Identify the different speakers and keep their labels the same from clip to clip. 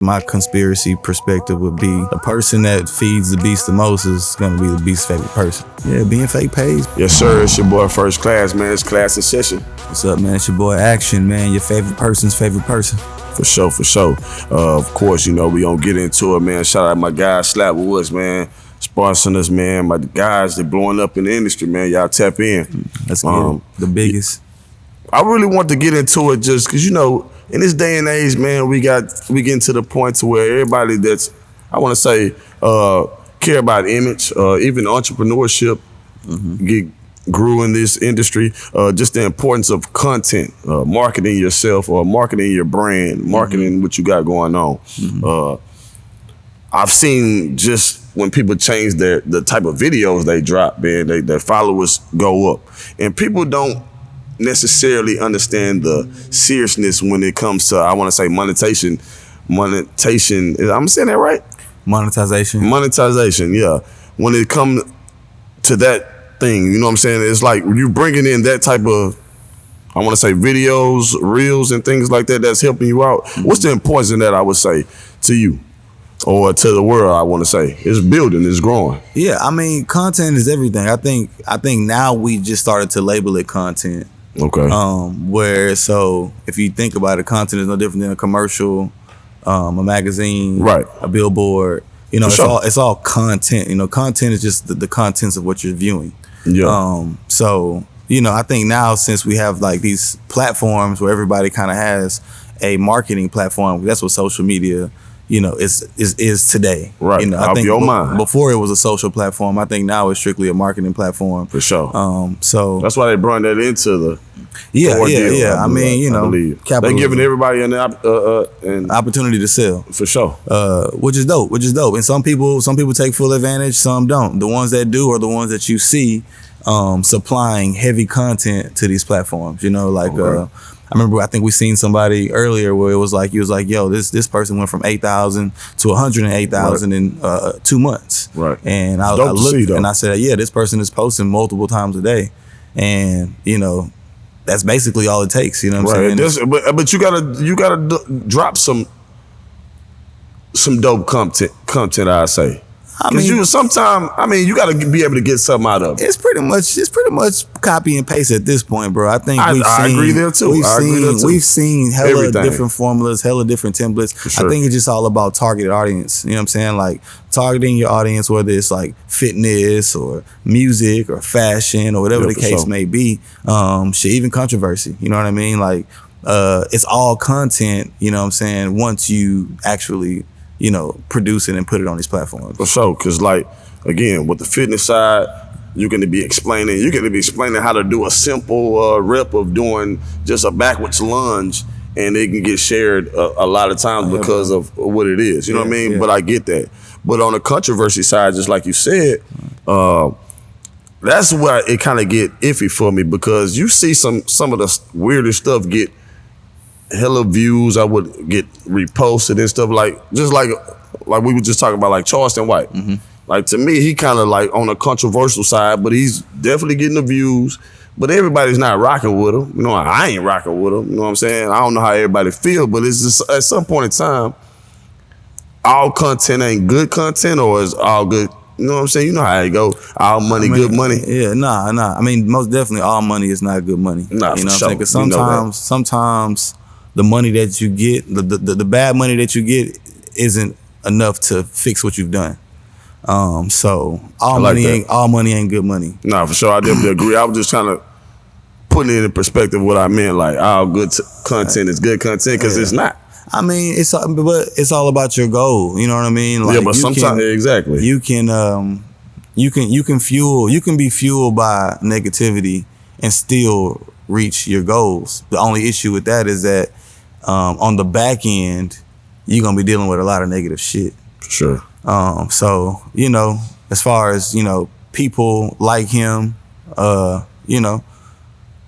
Speaker 1: My conspiracy perspective would be the person that feeds the beast the most is going to be the beast's favorite person. Yeah, being fake pays.
Speaker 2: Yes, sir. It's your boy First Klass, man. It's Klass Action.
Speaker 1: What's up, man? It's your boy Action, man. Your favorite person's favorite person.
Speaker 2: For sure, for sure. Of course, you know, we gonna get into it, man. Shout out my guys, Slap Woods, man. Sponsoring us, man. My guys, they blowing up in the industry, man. Y'all tap in.
Speaker 1: That's good. The biggest.
Speaker 2: I really want to get into it just because, you know, in this day and age, man, we getting to the point to where everybody that's, I want to say, care about image, even entrepreneurship, grew in this industry. Just the importance of content, marketing yourself or marketing your brand, marketing what you got going on. I've seen just when people change the type of videos they drop, man, their followers go up, and people don't necessarily understand the seriousness when it comes to, I want to say, monetization. I'm saying that right? Monetization, yeah. When it comes to that thing, you know what I'm saying? It's like you bringing in that type of, I want to say, videos, reels, and things like that that's helping you out. What's the importance in that, I would say, to you? Or to the world, I want to say. It's building, it's growing.
Speaker 1: Yeah, I mean, content is everything. I think now we just started to label it content.
Speaker 2: Okay.
Speaker 1: Where, so if you think about it, content is no different than a commercial, a magazine,
Speaker 2: right,
Speaker 1: a billboard. You know,
Speaker 2: sure.
Speaker 1: it's all content. You know, content is just the contents of what you're viewing.
Speaker 2: Yeah.
Speaker 1: So, you know, I think now, since we have like these platforms where everybody kind of has a marketing platform, that's what social media, you know, is today.
Speaker 2: Right.
Speaker 1: You know, I think
Speaker 2: your mind.
Speaker 1: Before it was a social platform. I think now it's strictly a marketing platform.
Speaker 2: For sure.
Speaker 1: So
Speaker 2: that's why they brought that into the
Speaker 1: ordeal, I mean, you know,
Speaker 2: they're giving everybody an
Speaker 1: opportunity to sell.
Speaker 2: For sure.
Speaker 1: Which is dope. And some people take full advantage, some don't. The ones that do are the ones that you see supplying heavy content to these platforms. You know, like I think we seen somebody earlier where it was like, he was like, yo, this person went from 8,000 to 108,000 in 2 months.
Speaker 2: Right.
Speaker 1: And I looked and I said, yeah, this person is posting multiple times a day. And, you know, that's basically all it takes. You know what I'm saying?
Speaker 2: But you gotta drop some dope content, I say. Because you gotta be able to get something out of it.
Speaker 1: It's pretty much copy and paste at this point, bro. I think
Speaker 2: I agree there too.
Speaker 1: We've seen hella different formulas, hella different templates.
Speaker 2: Sure.
Speaker 1: I think it's just all about targeted audience. You know what I'm saying? Like targeting your audience, whether it's like fitness or music or fashion or whatever the case may be. Shit, even controversy. You know what I mean? Like it's all content, you know what I'm saying, once you actually, you know, produce it and put it on these platforms.
Speaker 2: For sure, because like, again, with the fitness side, you're going to be explaining how to do a simple rep of doing just a backwards lunge, and it can get shared a lot of times because of what it is. You know what I mean? Yeah. But I get that. But on the controversy side, just like you said, that's where it kind of get iffy for me, because you see some of the weirdest stuff get hella views. I would get reposted and stuff, like we were just talking about, like Charleston White. Like, to me, he kind of like on a controversial side, but he's definitely getting the views. But everybody's not rocking with him. You know, I ain't rocking with him. You know what I'm saying? I don't know how everybody feel, but it's just at some point in time, all content ain't good content, or is all good. You know what I'm saying? You know how it go. All money, good money.
Speaker 1: Yeah, nah. I mean, most definitely, all money is not good money.
Speaker 2: Nah,
Speaker 1: you know
Speaker 2: for
Speaker 1: what I'm
Speaker 2: sure.
Speaker 1: Because sometimes the money that you get, the bad money that you get, isn't enough to fix what you've done. So all money ain't good money.
Speaker 2: Nah, for sure. I definitely agree. I was just trying to put it in perspective what I meant. Like, all good content is good content, because it's not.
Speaker 1: I mean, it's all about your goal. You know what I mean? Like,
Speaker 2: yeah, but sometimes exactly.
Speaker 1: You can be fueled by negativity and still reach your goals. The only issue with that is that on the back end, you're gonna be dealing with a lot of negative shit.
Speaker 2: Sure.
Speaker 1: So, you know, as far as, you know, people like him, you know,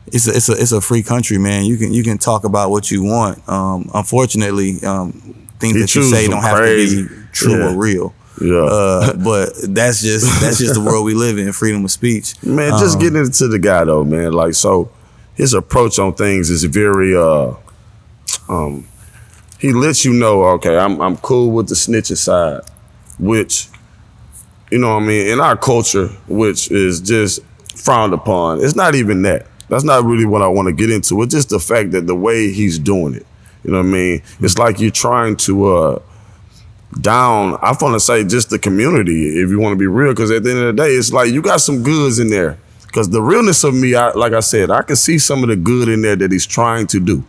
Speaker 1: it's a free country, man. You can talk about what you want. Unfortunately, things that you say don't have to be true or real.
Speaker 2: Yeah.
Speaker 1: But that's just the world we live in, freedom of speech.
Speaker 2: Man, just getting into the guy though, man. Like, so his approach on things is very he lets you know, okay, I'm cool with the snitching side, which, you know what I mean, in our culture, which is just frowned upon. It's not even that. That's not really what I want to get into. It's just the fact that the way he's doing it. You know what I mean? It's like you're trying to down, I want to say just the community, if you want to be real, because at the end of the day, it's like you got some goods in there. Because the realness of me, like I said, I can see some of the good in there that he's trying to do.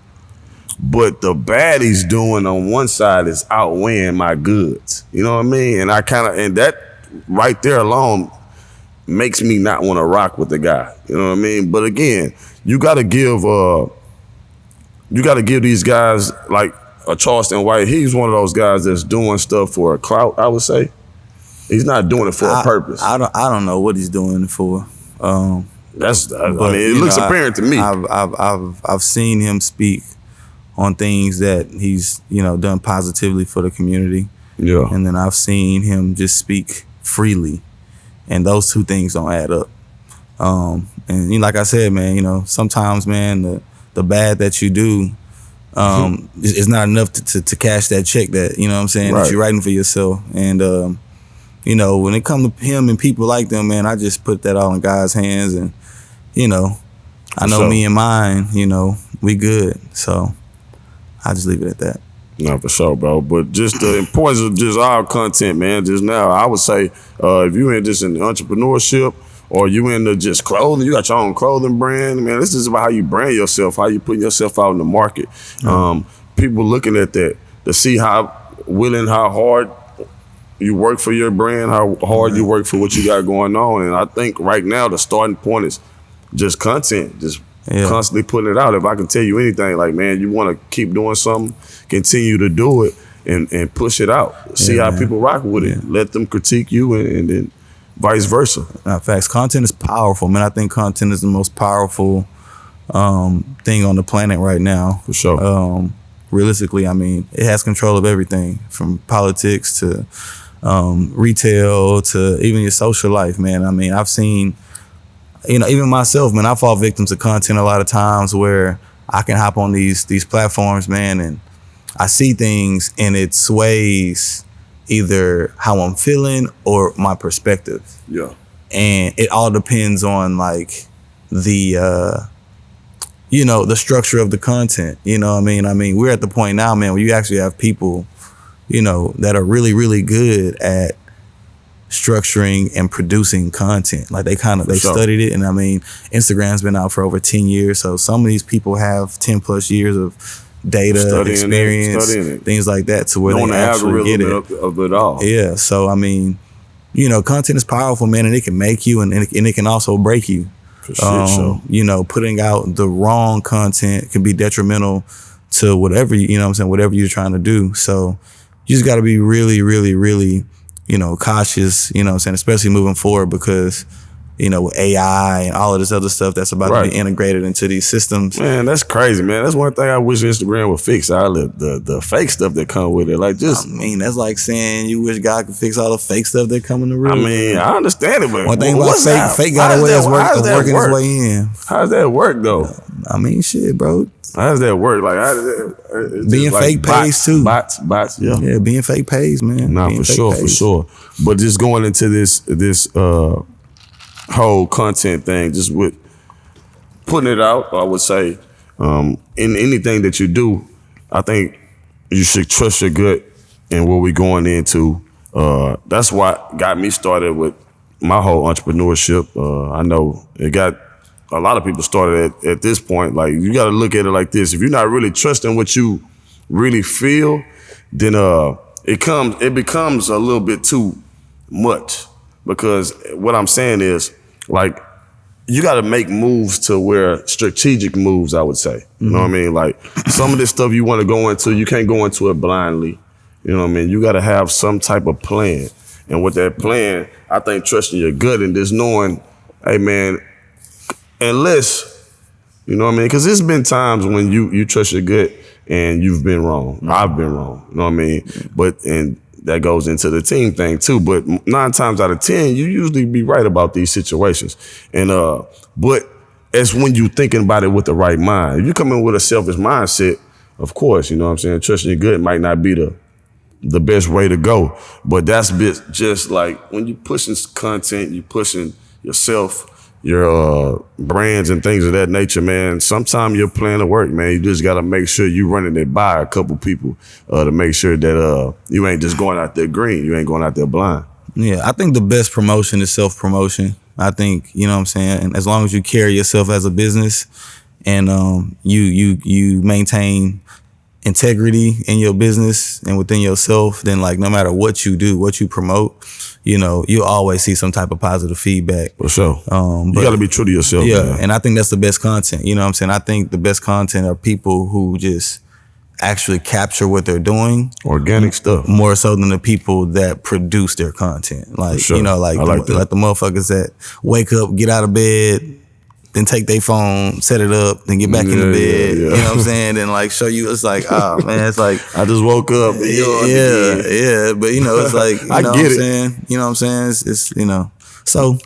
Speaker 2: But the bad he's doing on one side is outweighing my goods. You know what I mean? And and that right there alone makes me not want to rock with the guy. You know what I mean? But again, you got to give these guys like a Charleston White. He's one of those guys that's doing stuff for a clout, I would say. He's not doing it for a purpose.
Speaker 1: I don't know what he's doing it for.
Speaker 2: It looks apparent to me.
Speaker 1: I've seen him speak on things that he's, done positively for the community.
Speaker 2: Yeah.
Speaker 1: And then I've seen him just speak freely. And those two things don't add up. And like I said, man, sometimes, man, the bad that you do is not enough to cash that check that, you know what I'm saying,
Speaker 2: right,
Speaker 1: that you're writing for yourself. And, when it comes to him and people like them, man, I just put that all in God's hands. And, I know me and mine, we good. So I just leave it at that.
Speaker 2: No, for sure, bro. But just the importance of just our content, man. Just now, I would say if you in just in entrepreneurship or you into just clothing, you got your own clothing brand, man, this is about how you brand yourself, how you put yourself out in the market. People looking at that to see how willing, how hard you work for your brand, how hard you work for what you got going on. And I think right now the starting point is just content, just constantly putting it out. If I can tell you anything, like, man, you want to keep doing something, continue to do it and push it out. See how people rock with it. Let them critique you and then vice versa.
Speaker 1: Facts. Content is powerful, man. I think content is the most powerful thing on the planet right now.
Speaker 2: For sure.
Speaker 1: Realistically, it has control of everything from politics to retail to even your social life, man. I've seen, even myself, man, I fall victim to content a lot of times where I can hop on these platforms, man, and I see things and it sways either how I'm feeling or my perspective.
Speaker 2: Yeah.
Speaker 1: And it all depends on like the the structure of the content. You know what I mean? We're at the point now, man, where you actually have people, that are really, really good at structuring and producing content. Like they studied it. And Instagram's been out for over 10 years. So some of these people have 10 plus years of data, experience, things like that, to where they actually get it.
Speaker 2: Of it all.
Speaker 1: Yeah. So, content is powerful, man, and it can make you and it can also break you.
Speaker 2: For sure.
Speaker 1: Putting out the wrong content can be detrimental to whatever, whatever you're trying to do. So you just got to be really, really, really, cautious, especially moving forward because, with AI and all of this other stuff that's about to be integrated into these systems.
Speaker 2: Man, that's crazy, man. That's one thing I wish Instagram would fix. The fake stuff that come with it. Like just
Speaker 1: that's like saying you wish God could fix all the fake stuff that come in the room.
Speaker 2: I understand it, but
Speaker 1: one thing about fake got a way of working its way in.
Speaker 2: How does that work though?
Speaker 1: Shit, bro.
Speaker 2: How does that work? Like, how does that,
Speaker 1: being fake pays too.
Speaker 2: Bots,
Speaker 1: yeah, being fake pays, man.
Speaker 2: Nah, for sure. But just going into this whole content thing, just with putting it out, I would say, in anything that you do, I think you should trust your gut and what we're going into. That's what got me started with my whole entrepreneurship. I know it got a lot of people started at this point. Like, you got to look at it like this. If you're not really trusting what you really feel, then it becomes a little bit too much. Because what I'm saying is, like, you got to make moves to where strategic moves, I would say. You know what I mean? Like, some of this stuff you want to go into, you can't go into it blindly. You know what I mean? You got to have some type of plan. And with that plan, I think trusting your gut and just knowing, hey, man, unless, you know what I mean? Because there's been times when you trust your gut and you've been wrong. I've been wrong. You know what I mean? And that goes into the team thing too. But 9 times out of 10, you usually be right about these situations. And but it's when you thinking about it with the right mind. If you come in with a selfish mindset, of course, you know what I'm saying, trusting your gut might not be the best way to go. But that's just like when you pushing content, you pushing yourself, your brands and things of that nature, man. Sometimes your plan to work, man. You just got to make sure you running it by a couple people to make sure that you ain't just going out there green. You ain't going out there blind.
Speaker 1: Yeah, I think the best promotion is self-promotion. I think, you know what I'm saying, and as long as you carry yourself as a business and you maintain integrity in your business and within yourself, then like no matter what you do, what you promote, you know, you always see some type of positive feedback.
Speaker 2: For sure. You got to be true to yourself.
Speaker 1: Yeah,
Speaker 2: man.
Speaker 1: and I think that's the best content. You know what I'm saying? I think the best content are people who just actually capture what they're doing.
Speaker 2: Organic stuff.
Speaker 1: More so than the people that produce their content. Like,
Speaker 2: sure.
Speaker 1: you know, like the motherfuckers that wake up, get out of bed, then take their phone, set it up, then get back in the bed. You know what I'm saying? Then like show you, it's like, oh man, it's like
Speaker 2: I just woke up.
Speaker 1: Yeah. But you know, it's like, you
Speaker 2: I
Speaker 1: know
Speaker 2: get
Speaker 1: what I'm
Speaker 2: it.
Speaker 1: saying? You know what I'm saying? It's you know. So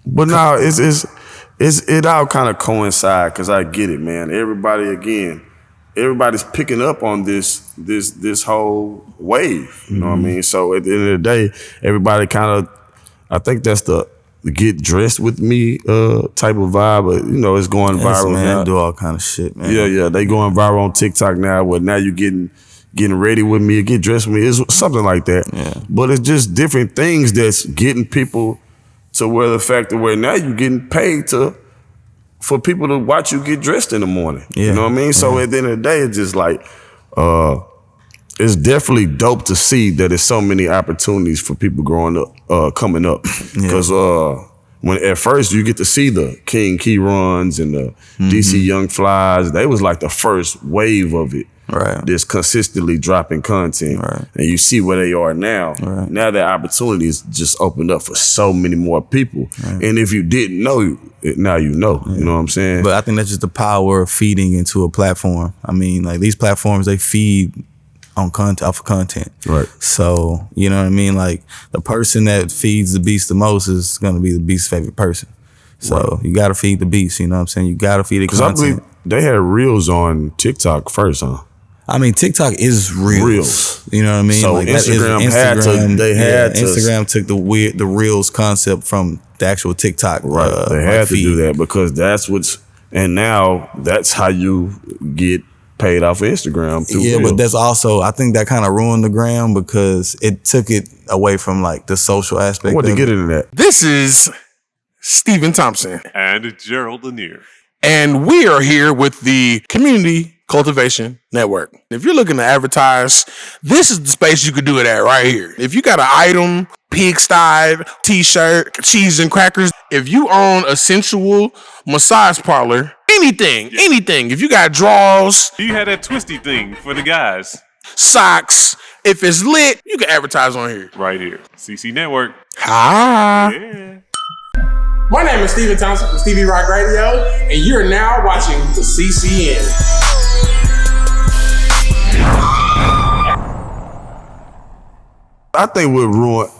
Speaker 2: but now it all kind of coincide because I get it, man. Everybody's picking up on this whole wave. You know what I mean? So at the end of the day, everybody kind of, I think that's the get dressed with me type of vibe. But you know, it's going viral now.
Speaker 1: Do all kind of shit, man.
Speaker 2: Yeah. They going viral on TikTok now. Where now you getting ready with me, get dressed with me. It's something like that.
Speaker 1: Yeah.
Speaker 2: But it's just different things that's getting people to where the fact that where now you getting paid for people to watch you get dressed in the morning.
Speaker 1: Yeah.
Speaker 2: You know what I mean? So at the end of the day, it's just like, it's definitely dope to see that there's so many opportunities for people growing up, coming up. Because when at first you get to see the King Key runs and the DC Young Flies, they was like the first wave of it.
Speaker 1: Right.
Speaker 2: That's consistently dropping content.
Speaker 1: Right.
Speaker 2: And you see where they are now.
Speaker 1: Right.
Speaker 2: Now that opportunity is just opened up for so many more people.
Speaker 1: Right.
Speaker 2: And if you didn't know, now you know. You know what I'm saying?
Speaker 1: But I think that's just the power of feeding into a platform. I mean, like these platforms, they feed on content, off of content.
Speaker 2: Right.
Speaker 1: So, you know what I mean? Like the person that feeds the beast the most is going to be the beast's favorite person. So you got to feed the beast, you know what I'm saying? You got to feed the content.
Speaker 2: Because I believe they had Reels on TikTok first, huh?
Speaker 1: I mean, TikTok is Reels. You know what I mean?
Speaker 2: So
Speaker 1: like
Speaker 2: Instagram
Speaker 1: Instagram took the Reels concept from the actual TikTok.
Speaker 2: Right. They had to do that because and now that's how you get paid off of Instagram.
Speaker 1: Yeah,
Speaker 2: Reels.
Speaker 1: but that's also, I think that kind of ruined the gram because it took it away from like the social aspect.
Speaker 2: I want to get into that.
Speaker 3: This is Stephen Thompson.
Speaker 4: And Gerald Lanier.
Speaker 3: And we are here with the Community Cultivation Network. If you're looking to advertise, this is the space you could do it at right here. If you got an item, pigsty, t-shirt, cheese and crackers, if you own a sensual massage parlor, anything. If you got drawers,
Speaker 4: You had that twisty thing for the guys.
Speaker 3: socks, if it's lit, you can advertise on here.
Speaker 4: Right here. CC Network.
Speaker 3: Hi.
Speaker 4: Yeah.
Speaker 3: My name is Stephen Thompson from Stevie Rock Radio, and you're now watching the CCN.
Speaker 2: I think what ruined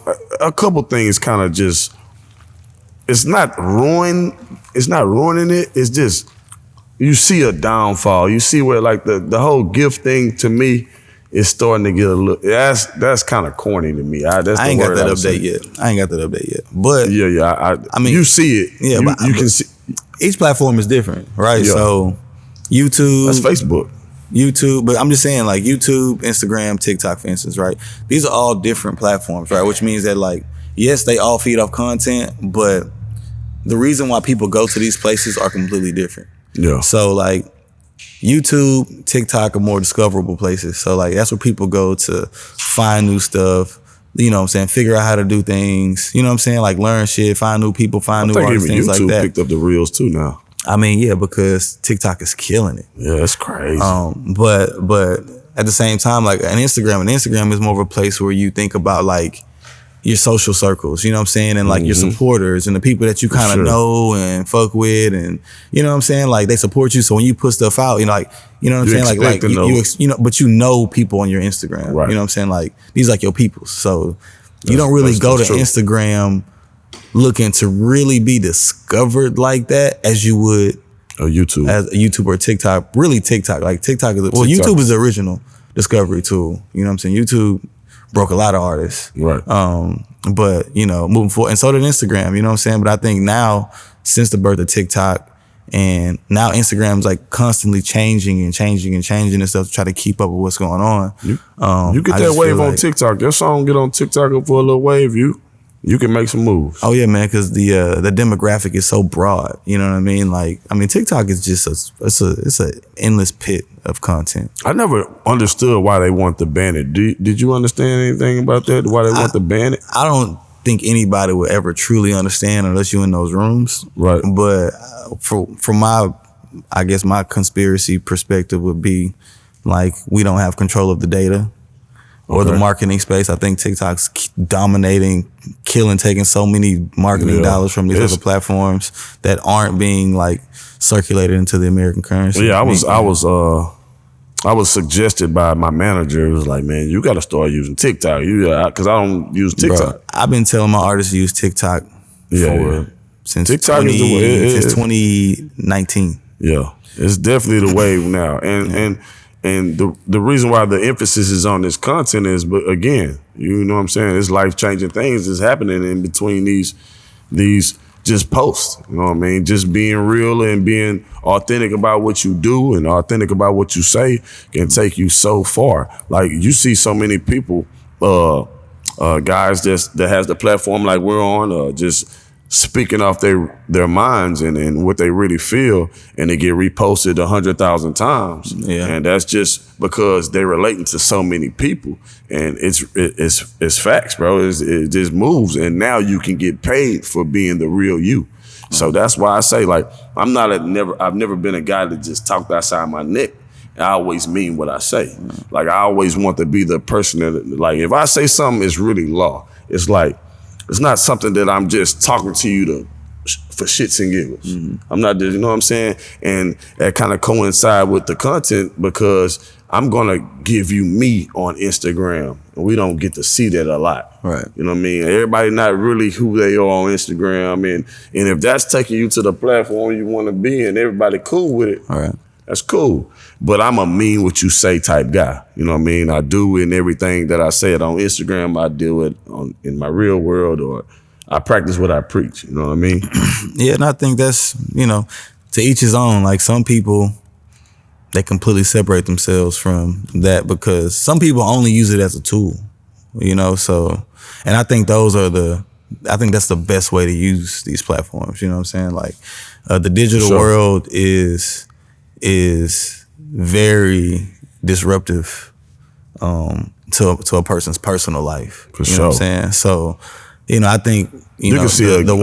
Speaker 2: a couple things kind of just, it's not ruining it. It's just, you see a downfall. You see where like the whole gift thing to me is starting to get a little, that's kind of corny to me. I
Speaker 1: ain't got that update yet. But
Speaker 2: I mean, you see it.
Speaker 1: Yeah,
Speaker 2: you
Speaker 1: but
Speaker 2: can see.
Speaker 1: Each platform is different, right?
Speaker 2: Yeah.
Speaker 1: So YouTube.
Speaker 2: That's Facebook.
Speaker 1: YouTube, but I'm just saying like YouTube, Instagram, TikTok, for instance, right? These are all different platforms, right? Which means that like, yes, they all feed off content, but the reason why people go to these places are completely different.
Speaker 2: Yeah.
Speaker 1: So like YouTube, TikTok are more discoverable places. So like that's where people go to find new stuff, you know what I'm saying, figure out how to do things, you know what I'm saying, like learn shit, find new people, find new artists, things
Speaker 2: YouTube
Speaker 1: like that.
Speaker 2: picked up the Reels too now.
Speaker 1: I mean, yeah, because TikTok is killing it.
Speaker 2: Yeah, that's crazy.
Speaker 1: But at the same time, like Instagram is more of a place where you think about like your social circles, you know what I'm saying? And like your supporters and the people that you kind of know and fuck with, and you know what I'm saying? Like they support you. So when you put stuff out, you know, like, you know what I'm saying? Like you know, but you know people on your Instagram,
Speaker 2: right.
Speaker 1: You know what I'm saying? Like these like your peoples. So you don't really go to Instagram looking to really be discovered like that as you would
Speaker 2: YouTube.
Speaker 1: As a YouTube or TikTok, really TikTok. Like TikTok is YouTube is the original discovery tool. You know what I'm saying? YouTube broke a lot of artists.
Speaker 2: Right.
Speaker 1: But moving forward, and so did Instagram. You know what I'm saying? But I think now, since the birth of TikTok, and now Instagram's like constantly changing and stuff to try to keep up with what's going on.
Speaker 2: You get that wave on TikTok. Your song get on TikTok up for a little wave. You can make some moves.
Speaker 1: Oh yeah, man, because the demographic is so broad. You know what I mean? Like, TikTok is just it's an endless pit of content.
Speaker 2: I never understood why they want to ban it. Did you understand anything about that? Why they want to ban it?
Speaker 1: I don't think anybody will ever truly understand unless you're in those rooms.
Speaker 2: Right.
Speaker 1: But from my conspiracy perspective would be like, we don't have control of the data or the marketing space. I think TikTok's dominating, killing, taking so many marketing dollars from these other platforms that aren't being like circulated into the American currency.
Speaker 2: Yeah, I was suggested by my manager. It was like, man, you got to start using TikTok. Because I don't use TikTok.
Speaker 1: Bro, I've been telling my artists to use TikTok since
Speaker 2: TikTok
Speaker 1: since 2019.
Speaker 2: Yeah, it's definitely the wave now. And the reason why the emphasis is on this content is, but again, you know what I'm saying? It's life-changing things that's happening in between these just posts. You know what I mean? Just being real and being authentic about what you do and authentic about what you say can take you so far. Like, you see so many people, guys that has the platform like we're on, just speaking off their minds and what they really feel, and they get reposted 100,000 times.
Speaker 1: Yeah.
Speaker 2: And that's just because they're relating to so many people. And it's facts, bro. It just moves. And now you can get paid for being the real you. So that's why I say, like, I've never been a guy that just talked outside my neck. I always mean what I say. Like, I always want to be the person that, like, if I say something, it's really law. It's like, it's not something that I'm just talking to you for shits and giggles. Mm-hmm. I'm not just, you know what I'm saying? And that kind of coincide with the content, because I'm gonna give you me on Instagram, and we don't get to see that a lot.
Speaker 1: Right.
Speaker 2: You know what I mean? Everybody not really who they are on Instagram, and if that's taking you to the platform you want to be, and everybody cool with it,
Speaker 1: all right,
Speaker 2: that's cool. But I'm a mean what you say type guy. You know what I mean? I do in everything that I say it on Instagram, I do it in my real world, or I practice what I preach. You know what I mean?
Speaker 1: Yeah, and I think that's, to each his own. Like, some people, they completely separate themselves from that, because some people only use it as a tool, so, and I think that's the best way to use these platforms. You know what I'm saying? Like, the digital world is very disruptive to a person's personal life.
Speaker 2: For
Speaker 1: you know what I'm saying? So, I think the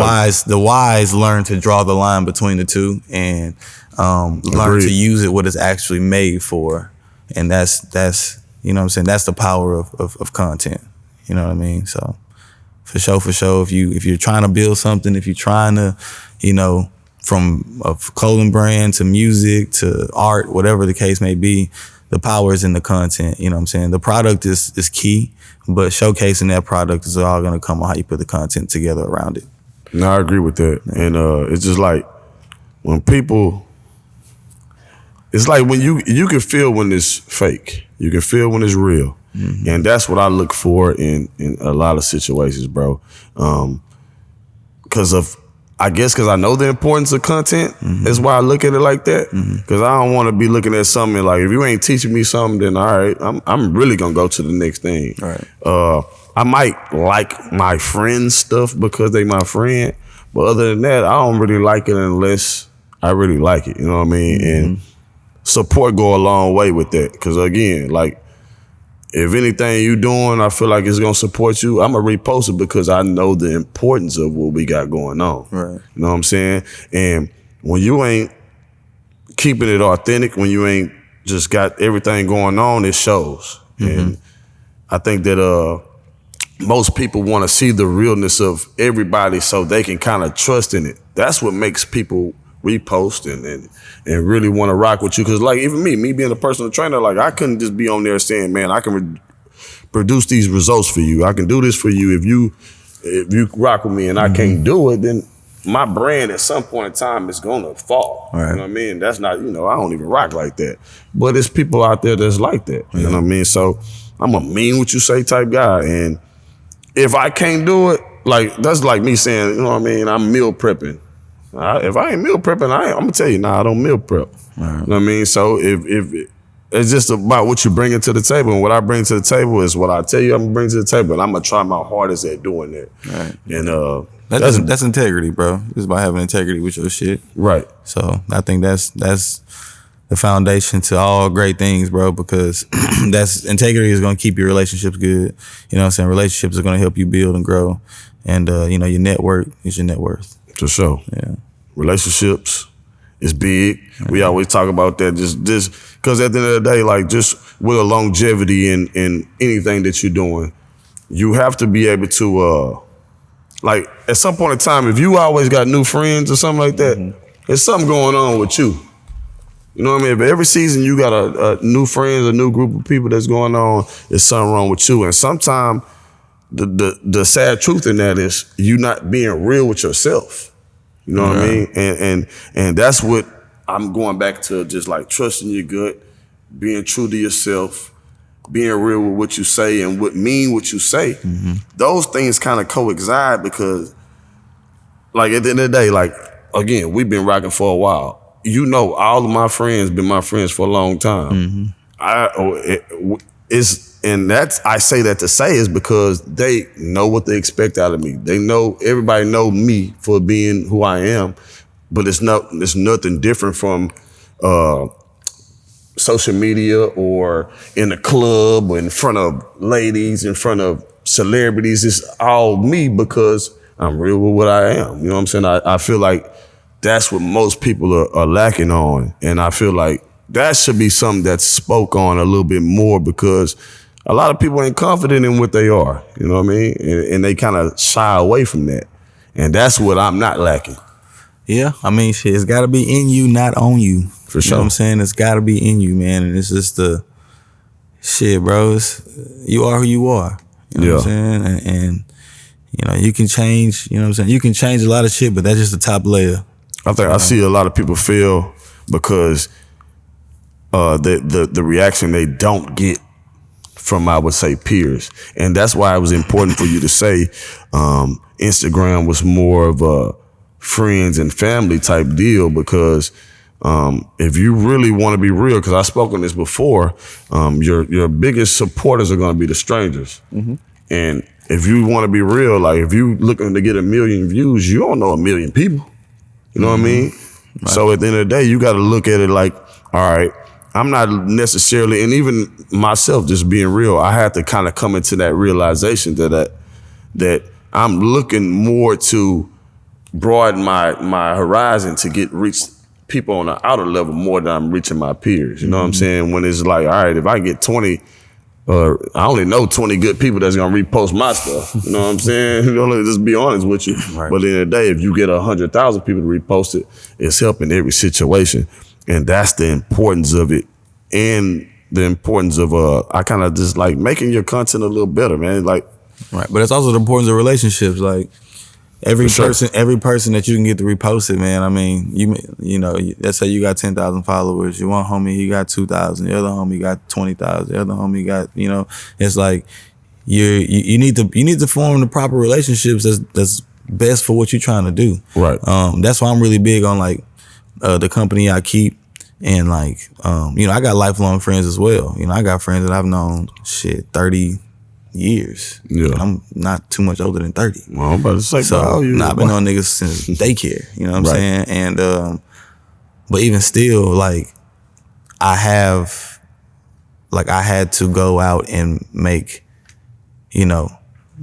Speaker 1: wise learn to draw the line between the two and learn to use it what it's actually made for. And that's you know what I'm saying, that's the power of content. You know what I mean? So for sure, if you're trying to build something, if you're trying to, from a clothing brand to music to art, whatever the case may be, the power is in the content. You know what I'm saying? The product is key, but showcasing that product is all going to come on how you put the content together around it.
Speaker 2: No, I agree with that. Yeah. And it's just like when people, it's like when you can feel when it's fake. You can feel when it's real. Mm-hmm. And that's what I look for in a lot of situations, bro. Because I know the importance of content. Mm-hmm. That's why I look at it like that. Because I don't want to be looking at something like, if you ain't teaching me something, then all right, I'm really gonna go to the next thing.
Speaker 1: Right.
Speaker 2: I might like my friend's stuff because they my friend, but other than that, I don't really like it unless I really like it. You know what I mean? Mm-hmm. And support go a long way with that. Because again, like, if anything you doing, I feel like it's gonna support you, I'm gonna repost it because I know the importance of what we got going on.
Speaker 1: Right.
Speaker 2: You know what I'm saying? And when you ain't keeping it authentic, when you ain't just got everything going on, it shows. Mm-hmm. And I think that most people want to see the realness of everybody so they can kind of trust in it. That's what makes people repost and really want to rock with you. Because like, even me being a personal trainer, like, I couldn't just be on there saying, man, I can produce these results for you. I can do this for you. If you rock with me and I can't do it, then my brand at some point in time is gonna fall.
Speaker 1: Right.
Speaker 2: You know what I mean? That's not, I don't even rock like that. But there's people out there that's like that. You know what I mean? So I'm a mean what you say type guy. And if I can't do it, like that's like me saying, you know what I mean, I'm meal prepping. If I ain't meal prepping, I'm gonna tell you, I don't meal prep. Right. You know what I mean? So if it's just about what you bring to the table, and what I bring to the table is what I tell you I'm gonna bring to the table, and I'm gonna try my hardest at doing that.
Speaker 1: Right.
Speaker 2: And
Speaker 1: that's integrity, bro. It's about having integrity with your shit.
Speaker 2: Right.
Speaker 1: So I think that's the foundation to all great things, bro, because that's integrity is gonna keep your relationships good. You know what I'm saying? Relationships are gonna help you build and grow. And your network is your net worth.
Speaker 2: For sure.
Speaker 1: Yeah.
Speaker 2: Relationships is big. Mm-hmm. We always talk about that just because at the end of the day, like just with a longevity in anything that you're doing, you have to be able to like at some point in time, if you always got new friends or something like that, there's something going on with you. You know what I mean? If every season you got a new friends, a new group of people that's going on, there's something wrong with you. And sometimes the sad truth in that is you not being real with yourself. You know what I mean? And that's what I'm going back to, just like trusting your gut, being true to yourself, being real with what you say and what you say. Mm-hmm. Those things kind of coexist because like at the end of the day, like again, we've been rocking for a while. All of my friends been my friends for a long time. Mm-hmm. I say that to say is because they know what they expect out of me. Everybody know me for being who I am, but it's nothing different from social media or in a club or in front of ladies, in front of celebrities. It's all me because I'm real with what I am. You know what I'm saying? I feel like that's what most people are lacking on. And I feel like that should be something that's spoke on a little bit more because a lot of people ain't confident in what they are. You know what I mean? And they kind of shy away from that. And that's what I'm not lacking.
Speaker 1: Yeah, I mean, shit, it's got to be in you, not on you.
Speaker 2: For sure.
Speaker 1: You know what I'm saying? It's got to be in you, man. And it's just the shit, bro. You are who you are. You know what I'm saying? And you can change, you know what I'm saying? You can change a lot of shit, but that's just the top layer.
Speaker 2: I think I see a lot of people fail because the reaction they don't get from, I would say, peers. And that's why it was important for you to say Instagram was more of a friends and family type deal because if you really want to be real, because I've spoken this before, your biggest supporters are going to be the strangers. Mm-hmm. And if you want to be real, like if you looking to get 1 million views, you don't know 1 million people. You know what I mean? Right. So at the end of the day, you got to look at it like, all right, I'm not necessarily, and even myself, just being real, I had to kind of come into that realization that I'm looking more to broaden my horizon to reach people on the outer level more than I'm reaching my peers. You know what I'm saying? When it's like, all right, if I get 20, I only know 20 good people that's gonna repost my stuff. You know what I'm saying? Just be honest with you. Right. But at the end of the day, if you get 100,000 people to repost it, it's helping every situation. And that's the importance of it. And the importance of I kind of just like making your content a little better, man. Like,
Speaker 1: right. But it's also the importance of relationships. Like every person that you can get to repost it, man. I mean, you know, let's say you got 10,000 followers. You one homie, he got 2,000. The other homie got 20,000. The other homie got, it's like you need to form the proper relationships that's best for what you're trying to do. Right. That's why I'm really big on like the company I keep. And like, I got lifelong friends as well. I got friends that I've known 30 years. Yeah. And I'm not too much older than 30.
Speaker 2: Well, I'm about to say,
Speaker 1: so I've been on niggas since daycare. You know what I'm saying? And but even still, like, I had to go out and make,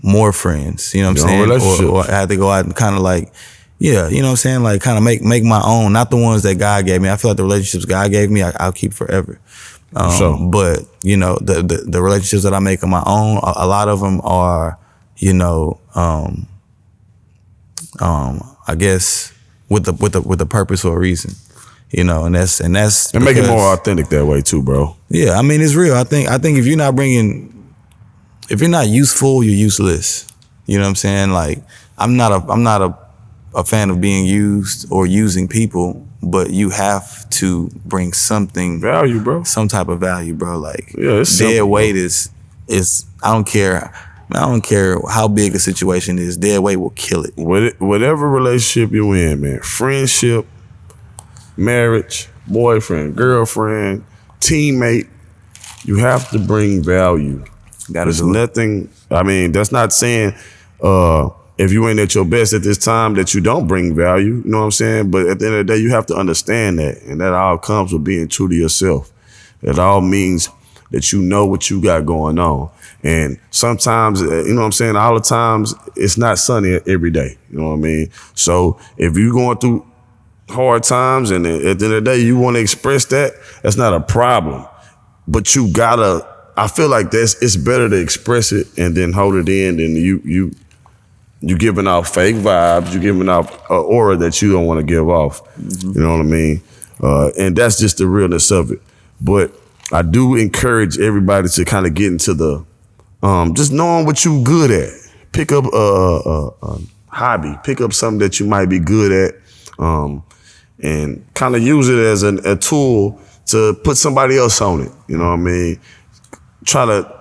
Speaker 1: more friends. You know what I'm saying? Or I had to go out and kind of like, yeah, you know what I'm saying? Like kind of make my own, not the ones that God gave me. I feel like the relationships God gave me, I'll keep forever. But, the relationships that I make on my own, a lot of them are, I guess with the purpose or a reason, and that's
Speaker 2: and make it more authentic that way too, bro.
Speaker 1: Yeah, I mean, it's real. I think if you're not useful, you're useless. You know what I'm saying? Like I'm not a a fan of being used or using people, but you have to bring something
Speaker 2: value, bro.
Speaker 1: Some type of value, bro. Like
Speaker 2: it's
Speaker 1: dead
Speaker 2: simple,
Speaker 1: weight is I don't care how big the situation is. Dead weight will kill it.
Speaker 2: Whatever relationship you're in, man, friendship, marriage, boyfriend, girlfriend, teammate, you have to bring value. There's nothing. I mean, that's not saying if you ain't at your best at this time that you don't bring value. You know what I'm saying? But at the end of the day, you have to understand that, and that all comes with being true to yourself. It all means that you know what you got going on. And sometimes, you know what I'm saying, all the times, it's not sunny every day. You know what I mean? So if you're going through hard times and at the end of the day, you want to express that, that's not a problem. But you gotta, I feel like it's better to express it and then hold it in than you giving off fake vibes, you giving off an aura that you don't want to give off. You know what I mean? And that's just the realness of it. But I do encourage everybody to kind of get into the, just knowing what you good at. Pick up a hobby, pick up something that you might be good at, and kind of use it as a tool to put somebody else on it. You know what I mean? Try to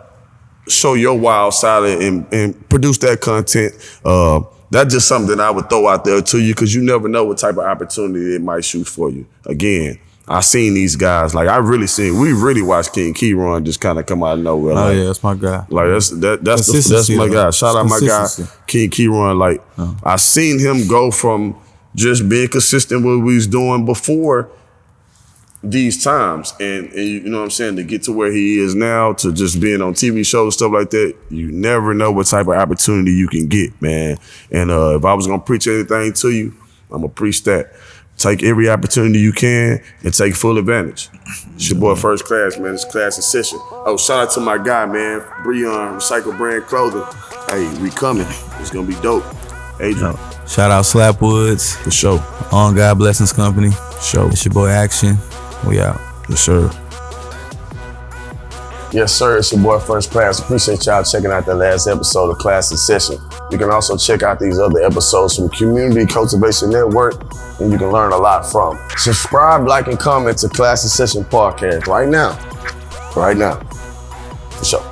Speaker 2: show your wild side and produce that content. That's just something that I would throw out there to you because you never know what type of opportunity it might shoot for you. Again, I seen these guys, like we really watched King Key Run just kind of come out of nowhere.
Speaker 1: Oh, yeah, that's my guy.
Speaker 2: Like that's my guy. Shout out my guy, King Key Run. Like I seen him go from just being consistent with what he was doing before these times, and you know what I'm saying, to get to where he is now, to just being on TV shows and stuff like that. You never know what type of opportunity you can get, man. And if I was gonna preach anything to you, I'm gonna preach that. Take every opportunity you can and take full advantage. It's your boy First Klass, man. It's Klass Action. Oh, shout out to my guy, man, Breon Recycle Brand Clothing. Hey, we coming. It's gonna be dope. Adrian.
Speaker 1: Shout out Slapwoods.
Speaker 2: For sure.
Speaker 1: On God Blessings Company.
Speaker 2: Sure.
Speaker 1: It's your boy Action. We out.
Speaker 2: Yes, sir.
Speaker 5: Yes, sir. It's your boy First Klass. Appreciate y'all checking out the last episode of Klass Action. You can also check out these other episodes from Community Cultivation Network, and you can learn a lot from. Subscribe, like, and comment to Klass Action Podcast right now. Right now. For sure.